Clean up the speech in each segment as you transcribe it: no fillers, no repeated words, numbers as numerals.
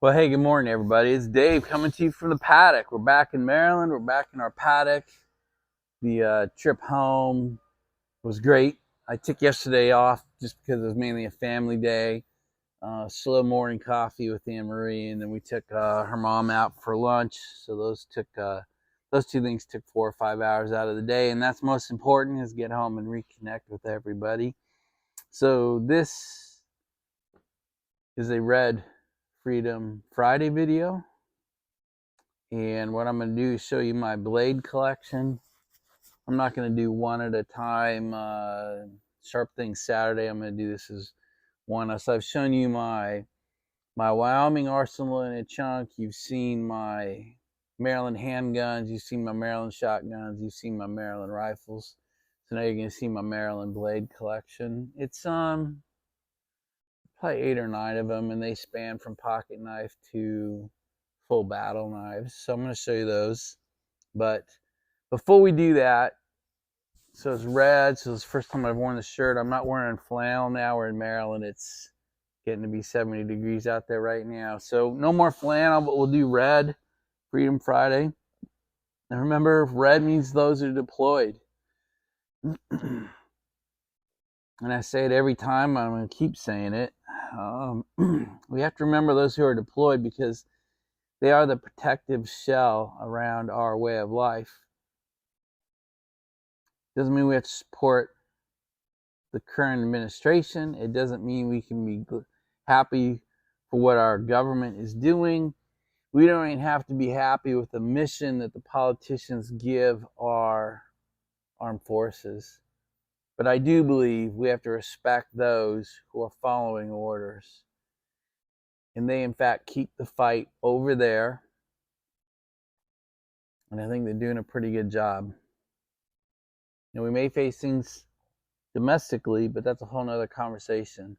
Well, hey, good morning, everybody. It's Dave coming to you from the paddock. We're back in Maryland. We're back in our paddock. The trip home was great. I took yesterday off just because it was mainly a family day. Slow morning coffee with Anne Marie, and then we took her mom out for lunch. So those two things took 4 or 5 hours out of the day, and that's most important is get home and reconnect with everybody. So this is a Red Freedom Friday video. And what I'm going to do is show you my blade collection. I'm not going to do one at a time. Sharp Things Saturday, I'm going to do this as one. So I've shown you my Wyoming arsenal in a chunk. You've seen my Maryland handguns. You've seen my Maryland shotguns. You've seen my Maryland rifles. So now you're going to see my Maryland blade collection. It's probably 8 or 9 of them, and they span from pocket knife to full battle knives. So I'm going to show you those. But before we do that, so it's red. So it's the first time I've worn the shirt. I'm not wearing flannel now. We're in Maryland. It's getting to be 70 degrees out there right now. So no more flannel, but we'll do red, Freedom Friday. And remember, red means those are deployed. And I say it every time. I'm going to keep saying it. We have to remember those who are deployed because they are the protective shell around our way of life. Doesn't mean we have to support the current administration. It doesn't mean we can be happy for what our government is doing. We don't even have to be happy with the mission that the politicians give our armed forces. But I do believe we have to respect those who are following orders. And they, in fact, keep the fight over there. And I think they're doing a pretty good job. You know, we may face things domestically, but that's a whole nother conversation.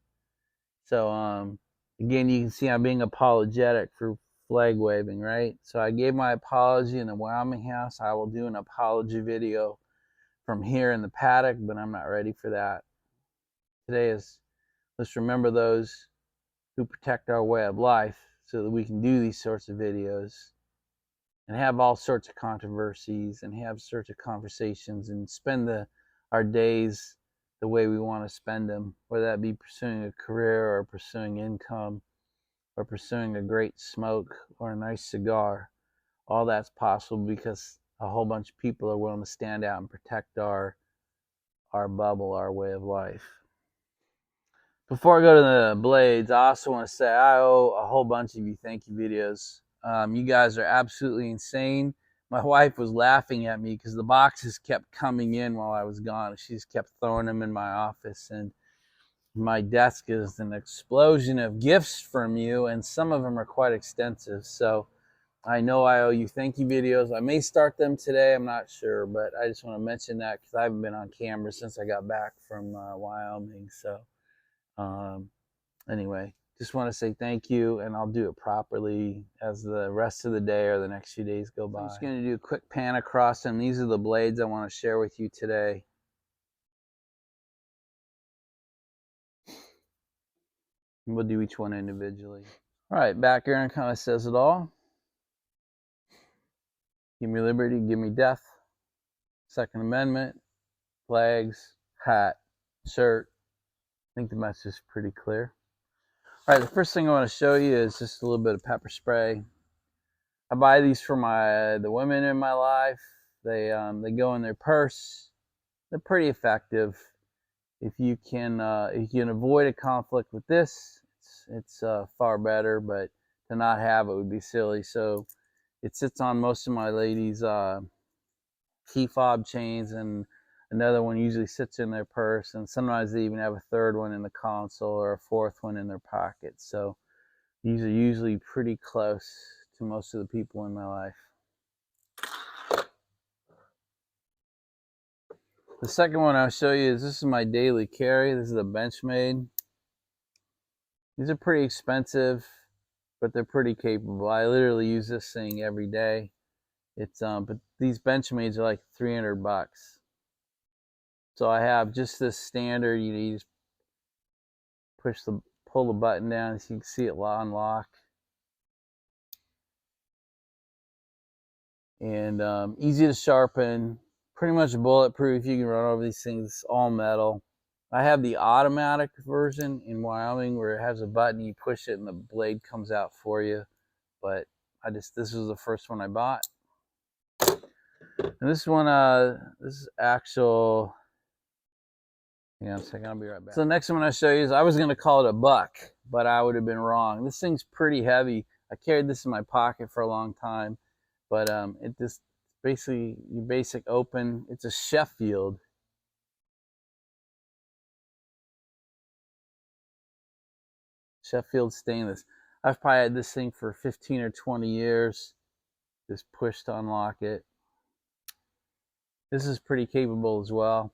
So again, you can see I'm being apologetic for flag waving, right? So I gave my apology in the Wyoming house. I will do an apology video from here in the paddock, but I'm not ready for that. Today is, let's remember those who protect our way of life so that we can do these sorts of videos and have all sorts of controversies and have sorts of conversations and spend our days the way we want to spend them, whether that be pursuing a career or pursuing income or pursuing a great smoke or a nice cigar. All that's possible because a whole bunch of people are willing to stand out and protect our bubble, our way of life. Before I go to the blades, I also want to say I owe a whole bunch of you thank you videos. You guys are absolutely insane. My wife was laughing at me because the boxes kept coming in while I was gone. She just kept throwing them in my office, and my desk is an explosion of gifts from you, and some of them are quite extensive. So I know I owe you thank you videos. I may start them today. I'm not sure, but I just want to mention that because I haven't been on camera since I got back from Wyoming. So anyway, just want to say thank you, and I'll do it properly as the rest of the day or the next few days go by. I'm just going to do a quick pan across them. These are the blades I want to share with you today. And we'll do each one individually. All right, back here and kind of says it all. Give me liberty, give me death. Second Amendment, flags, hat, shirt. I think the message is pretty clear. All right, the first thing I want to show you is just a little bit of pepper spray. I buy these for the women in my life. They go in their purse. They're pretty effective. If you can avoid a conflict with this, it's far better. But to not have it would be silly. So it sits on most of my ladies' key fob chains, and another one usually sits in their purse, and sometimes they even have a third one in the console or a fourth one in their pocket. So these are usually pretty close to most of the people in my life. The second one I'll show you is this is my daily carry. This is a Benchmade. These are pretty expensive, but they're pretty capable. I literally use this thing every day. But these Benchmades are like $300. So I have just this standard. You just pull the button down so you can see it unlock. and easy to sharpen, pretty much bulletproof. You can run over these things, all metal. I have the automatic version in Wyoming where it has a button, you push it and the blade comes out for you. But this was the first one I bought. And this one, this is actual, hang on a second, I'll be right back. So the next one I show you is, I was gonna call it a buck, but I would have been wrong. This thing's pretty heavy. I carried this in my pocket for a long time, but it just basically, your basic open, it's a Sheffield. Sheffield stainless. I've probably had this thing for 15 or 20 years. Just push to unlock it. This is pretty capable as well.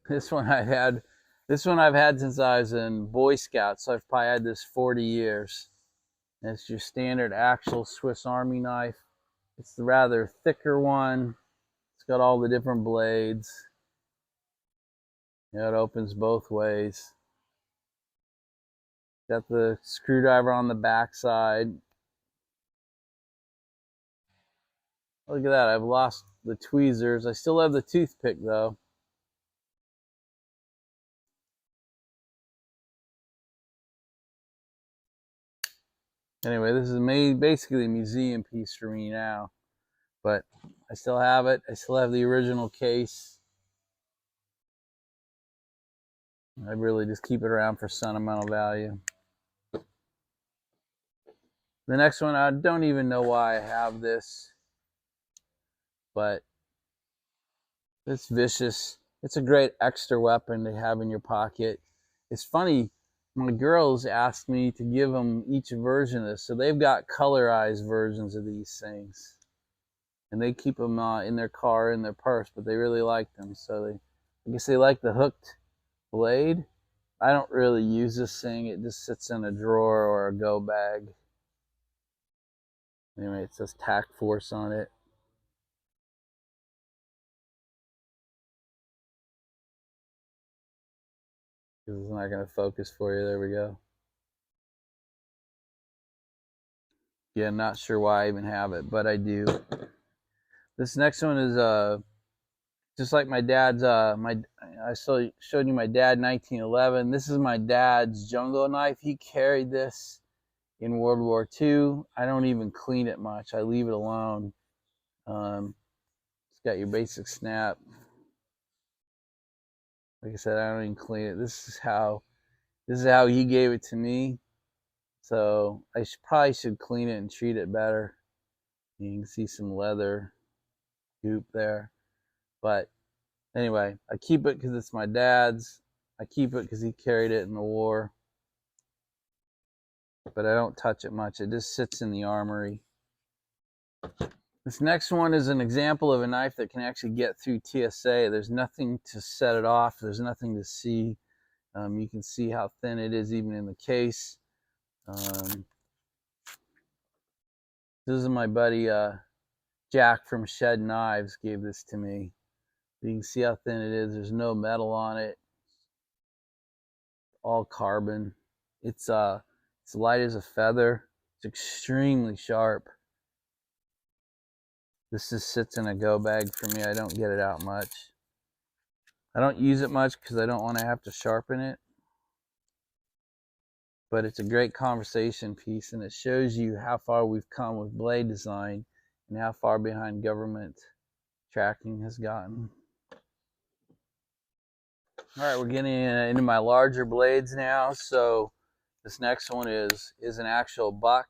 This one I've had since I was in Boy Scouts, so I've probably had this 40 years. And it's your standard actual Swiss Army knife. It's the rather thicker one. It's got all the different blades. You know, it opens both ways. Got the screwdriver on the back side. Look at that, I've lost the tweezers. I still have the toothpick though. Anyway, this is basically a museum piece for me now. But I still have it. I still have the original case. I really just keep it around for sentimental value. The next one, I don't even know why I have this, but it's vicious. It's a great extra weapon to have in your pocket. It's funny, my girls asked me to give them each a version of this, so they've got colorized versions of these things. And they keep them in their car, in their purse, but they really like them. So I guess they like the hooked blade. I don't really use this thing. It just sits in a drawer or a go bag. Anyway, it says Tac Force on it. This is not going to focus for you. There we go. Yeah, not sure why I even have it, but I do. This next one is just like my dad's. I showed you my dad 1911. This is my dad's jungle knife. He carried this in World War II. I don't even clean it much. I leave it alone. It's got your basic snap. Like I said, I don't even clean it. This is how he gave it to me. So I probably should clean it and treat it better. You can see some leather goop there. But anyway, I keep it because it's my dad's. I keep it because he carried it in the war. But I don't touch it much. It just sits in the armory. This next one is an example of a knife that can actually get through TSA. There's nothing to set it off. There's nothing to see. You can see how thin it is even in the case. This is my buddy Jack from Shed Knives gave this to me. You can see how thin it is. There's no metal on it. All carbon. It's light as a feather. It's extremely sharp. This just sits in a go bag for me. I don't get it out much. I don't use it much because I don't want to have to sharpen it. But it's a great conversation piece, and it shows you how far we've come with blade design and how far behind government tracking has gotten. All right, we're getting into my larger blades now. So this next one is an actual buck.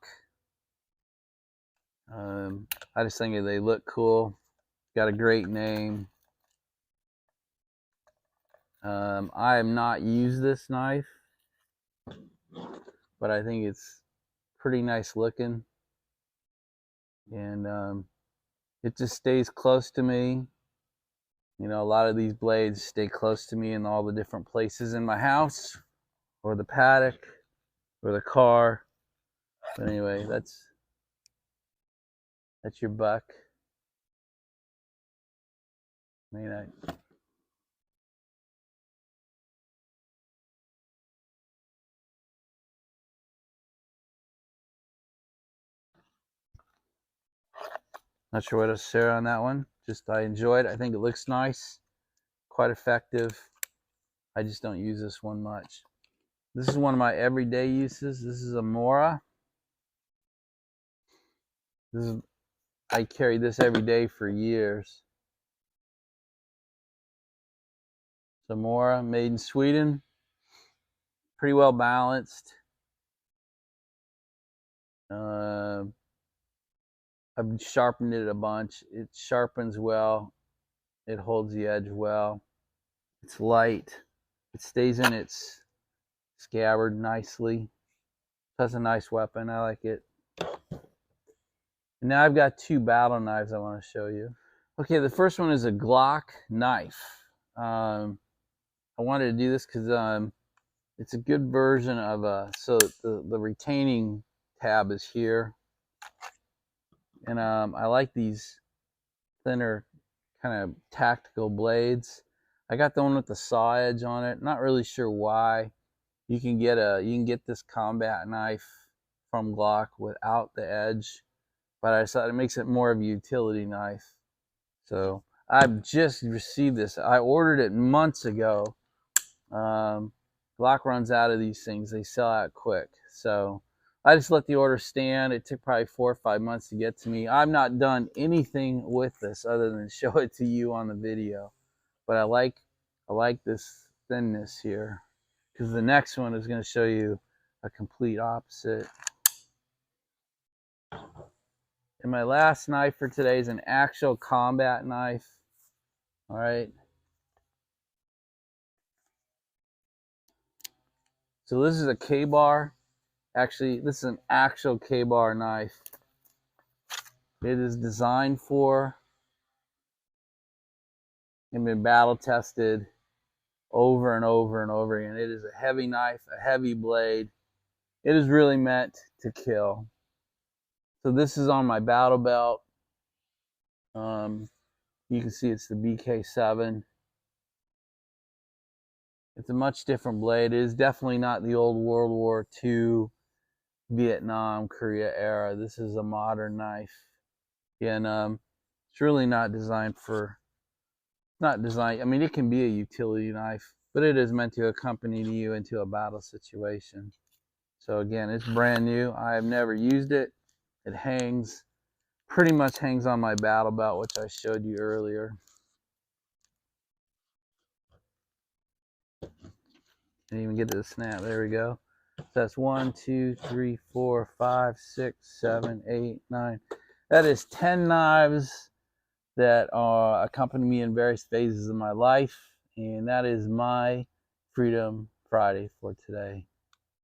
I just think they look cool. Got a great name. I have not used this knife, but I think it's pretty nice looking. And it just stays close to me. You know, a lot of these blades stay close to me in all the different places in my house, or the paddock, or the car. But anyway, that's your buck. I mean, Not sure what to say on that one. Just I enjoy it. I think it looks nice, quite effective. I just don't use this one much. This is one of my everyday uses. This is a Samora. I carry this every day for years. Samora, made in Sweden. Pretty well balanced. I've sharpened it a bunch. It sharpens well. It holds the edge well. It's light. It stays in its scabbard nicely. That's a nice weapon. I like it. And now I've got two battle knives I want to show you. Okay, the first one is a Glock knife. I wanted to do this because it's a good version of so the retaining tab is here. And I like these thinner kind of tactical blades. I got the one with the saw edge on it. Not really sure why. You can get this combat knife from Glock without the edge, but I decided it makes it more of a utility knife. So I've just received this. I ordered it months ago. Glock runs out of these things. They sell out quick. So I just let the order stand. It took probably 4 or 5 months to get to me. I've not done anything with this other than show it to you on the video. But I like this thinness here, because the next one is going to show you a complete opposite. And my last knife for today is an actual combat knife. All right. So this is a K-bar. Actually, this is an actual K-bar knife. It is designed for and been battle tested over and over and over again. It is a heavy knife, a heavy blade. It is really meant to kill. So this is on my battle belt. You can see it's the BK7. It's a much different blade. It is definitely not the old World War II, Vietnam, Korea era. This is a modern knife. And it's really not designed for, I mean, it can be a utility knife, but it is meant to accompany you into a battle situation. So again, it's brand new. I have never used it. It pretty much hangs on my battle belt, which I showed you earlier. Didn't even get to the snap. There we go. So that's 1, 2, 3, 4, 5, 6, 7, 8, 9. That is 10 knives that accompany me in various phases of my life. And that is my Freedom Friday for today.